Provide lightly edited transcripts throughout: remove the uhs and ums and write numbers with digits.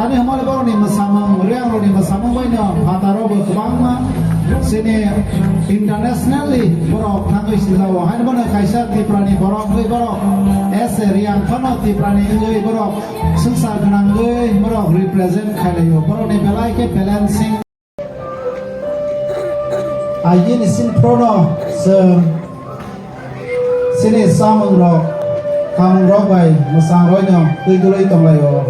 Tadi hamil baru ni masama, meriang baru ni masama banyak. Hataro berkembang, sini internationally baru tangguh silawa. Hari mana kaisar di prani baru, riang kono di prani gue baru, susah kenang gue baru represent kalian. Baru ni belai ke balancing. Ayen sin prono sini samang rok bay masang royno tujuh tong layo.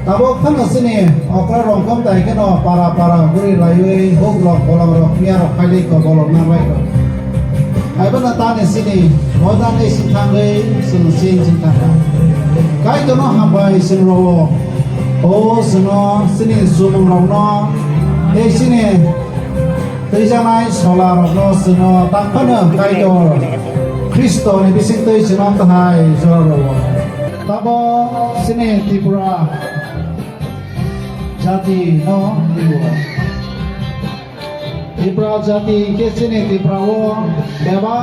Tabok kan sini okra rongkom tai keno para guri layu hok lok bolong rok biar kali ko bolong namai ko. Ai bana tane sini modan e sintangge sin sintang. Kai to no hambai sin ro o sino sini sumong rong no e sini tejamai solar no sino takpana kai to Kristo ni bising to sino tahai zoro. Tabo sini Tripura jati no Tripura jati ke sini Tripura wo beba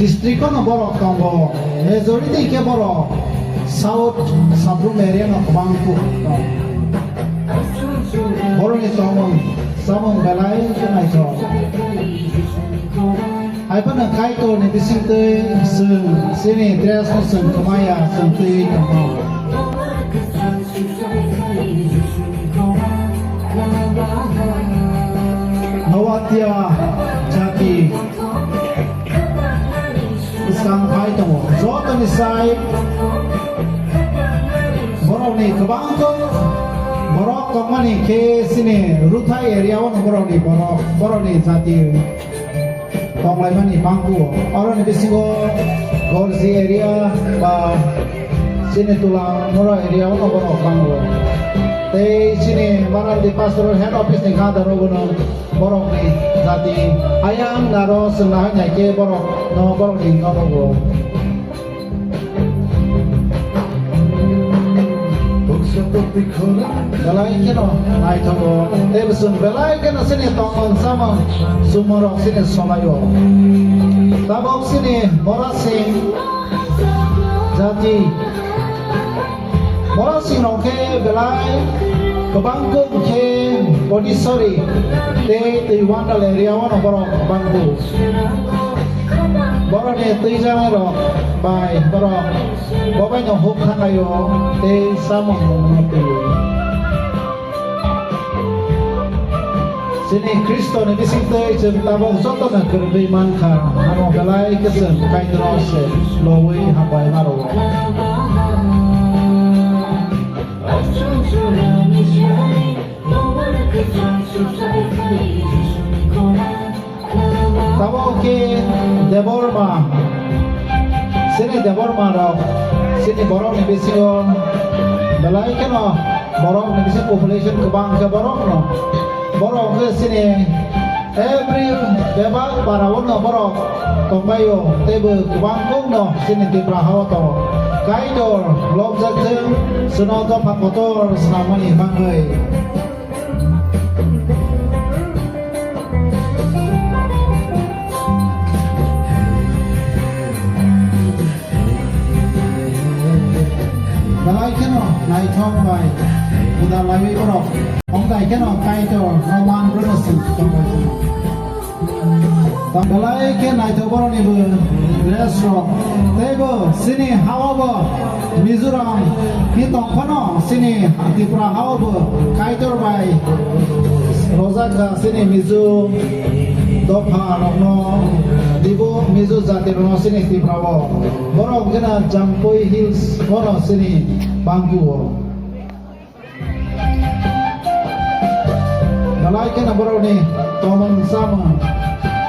district no borok tonggo majority ke borok South Sabrum area no Bangku borok ni samong balai ke nai jo ai pa na kai to ni bising te sini dress no sen kamaya sen te no Nawatia jati isang kai to zoto ni sai borok ni kabangkong borok kamani ke sini rutai area wan borok ni jati tong lai mani bangku orang ni bisingo gorsi area ba sini tulang mora area wan borok bangku te sini baral di pastoral head office ni kada rogono borok ni jati ayam naro senah nyake borok ni ngorogo belai keno naik tanggo tebesun belai keno sini tongon sama sumorok sini solayo tabok sini morasing jati morasing roke belai kebangkung ke bodisori te wandal area wana borok bangku borok ne tuijan ro bai borok babai no huk kanayo te samong ngotu sini Kristo ni bising te jem tabong soto na kerbi mankan ano belai kesen kai drose lowi habai maro tabong ke deborma sini deborma ro sini borok ni bising belai keno borok ni bising population kebang ke borok no borok ke sini every bebak para wono borok tongbayo tebe kebangkong no sini di prahawato kaidor log jateng senoto pakotor senamani bangai belai keno naik tong bai udah lagi borok ông đại keno kaidor roman brunosin belai ke naik to borok ni bu restaurant tebo sini hawa Mizoram hitong kono sini Tripura hawa kaidor bai rozaga sini mizu dopa no dibo mizu jati no sini Tripura borok kena Jampoi Hills kono sini Bangku belai kena borok ni tomon sama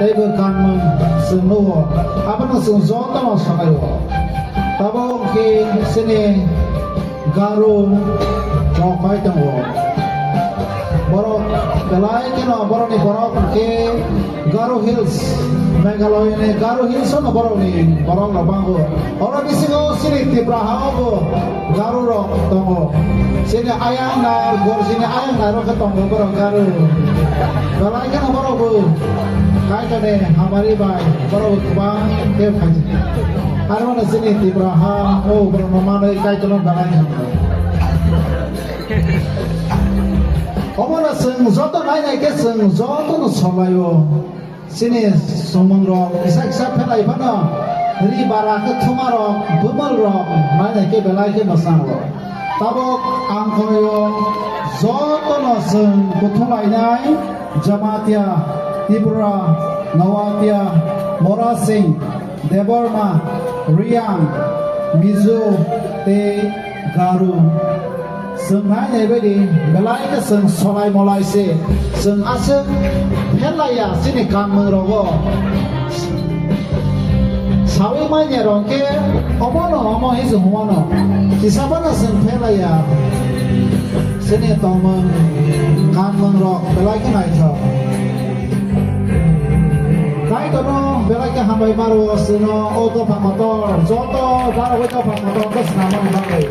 tebe kanman semua apa na sunzota no sakayo tabong ke sini garu chokai tangwo borok belai kino borong ni borong ke Garo Hills Meghalaya ni Garo Hills no borong ni borong lo bango orang bisingo sini tibraha go Garo ro tongo sini ayang na gor sini ayang na ro ke tongo borong Garo belai kino borong go kai kane hamari bai borong bang ke phaji harmana sini tibraha o borong mamane kai kino belai 어머나 성 저도 나이나 있겠어 저도 설라요 신이 소문로 이삭사 페라이 바나 리바라 그 투마로 부멀로 나이나 있게 belai 마상로 타복 앙코요 저도 성 고통라이나이 자마티아 티브라 나와티아 모라싱 데버마 리앙 미조 테 가루 Sengai ni beri, belai ke seng solai molai se, seng asem, pelaya sini kan mengrogo. Sawi mana rongke, omono hisu omono. Isapana seng pelaya, sini tomeng kan mengrog, belai ke naik tho. Naik kono, belai ke hambai baru, sino auto pak motor, joto baru auto pak motor ke senama hambai.